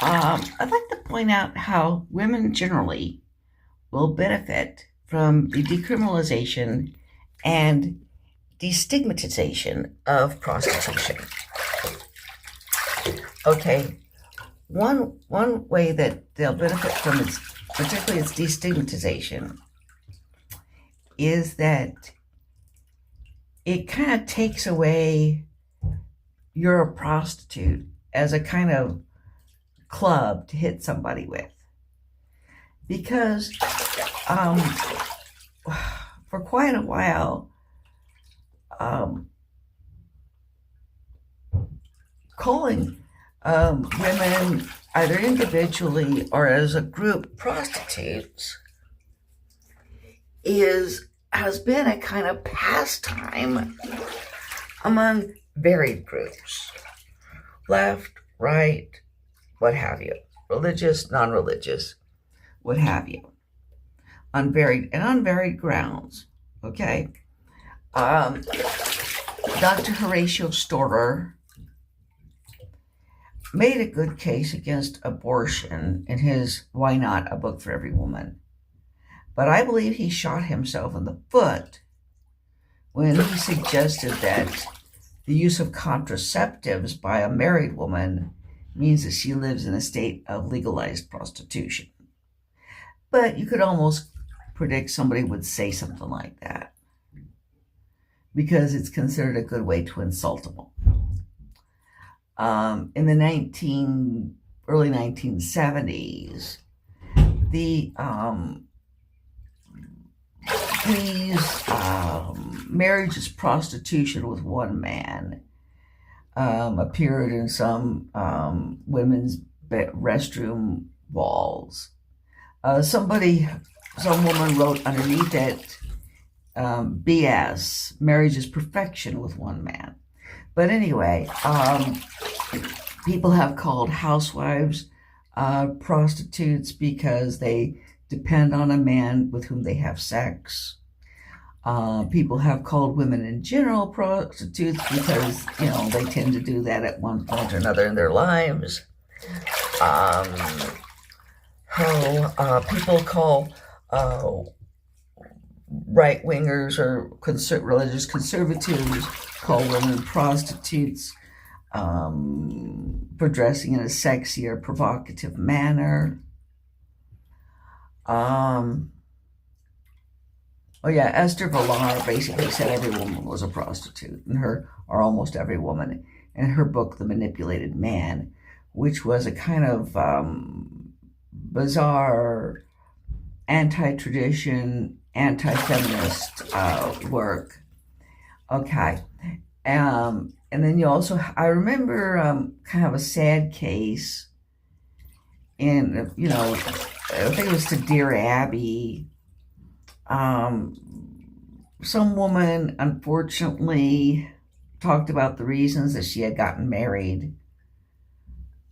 I'd like to point out how women generally will benefit from the decriminalization and destigmatization of prostitution. Okay, one way that they'll benefit from its, particularly its destigmatization, is that it kind of takes away you're a prostitute as a kind of club to hit somebody with. Because for quite a while, calling women either individually or as a group prostitutes has been a kind of pastime among varied groups, left, right, what have you, religious, non-religious, what have you, on varied grounds. Okay, Dr. Horatio Storer made a good case against abortion in his Why Not? A Book for Every Woman. But I believe he shot himself in the foot when he suggested that the use of contraceptives by a married woman means that she lives in a state of legalized prostitution. But you could almost predict somebody would say something like that because it's considered a good way to insult them. In the early 1970s, the these marriages prostitution with one man appeared in some women's restroom walls. Some woman wrote underneath it, BS, marriage is perfection with one man. But anyway, people have called housewives prostitutes because they depend on a man with whom they have sex. People have called women in general prostitutes because, they tend to do that at one point or another in their lives. People call right-wingers or religious conservatives call women prostitutes for dressing in a sexy or provocative manner. Esther Villar basically said every woman was a prostitute, or almost every woman, in her book, The Manipulated Man, which was a kind of bizarre, anti-tradition, anti-feminist work. Okay. And then I remember kind of a sad case in, I think it was to Dear Abby. Some woman, unfortunately, talked about the reasons that she had gotten married.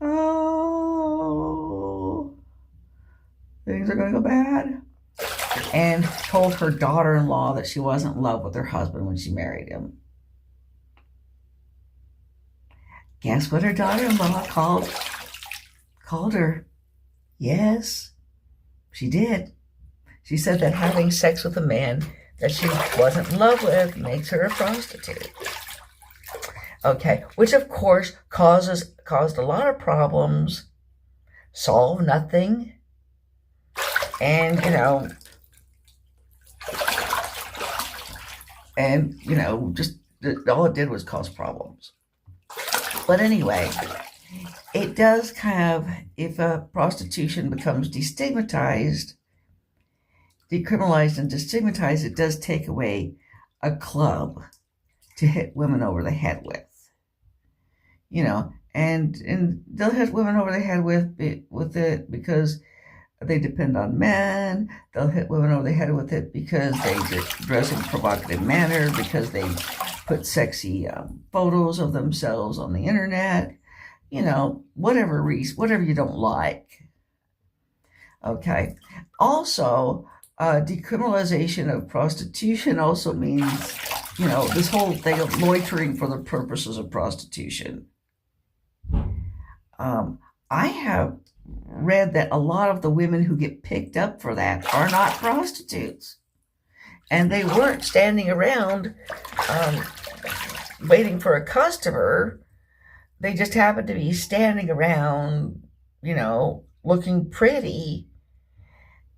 Oh, things are going to go bad. And told her daughter-in-law that she wasn't in love with her husband when she married him. Guess what her daughter-in-law called her? Yes, she did. She said that having sex with a man that she wasn't in love with makes her a prostitute. Okay, which of course caused a lot of problems, solved nothing, and just all it did was cause problems. But anyway, it does kind of, if prostitution becomes decriminalized and destigmatized, it does take away a club to hit women over the head with. And they'll hit women over the head with it because they depend on men. They'll hit women over the head with it because they dress in a provocative manner, because they put sexy photos of themselves on the internet, whatever you don't like. Okay. Also, decriminalization of prostitution also means, this whole thing of loitering for the purposes of prostitution. I have read that a lot of the women who get picked up for that are not prostitutes. And they weren't standing around waiting for a customer. They just happened to be standing around, looking pretty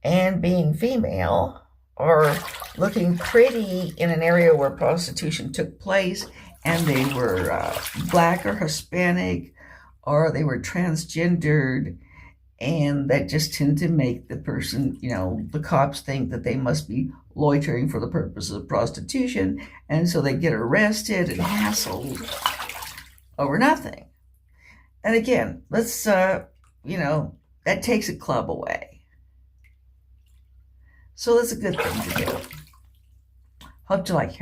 and being female, or looking pretty in an area where prostitution took place, and they were Black or Hispanic, or they were transgendered, and that just tended to make the person, the cops think that they must be loitering for the purpose of prostitution, and so they get arrested and hassled over nothing. And again, let's, that takes a club away. So that's a good thing to do. Hope you like hearing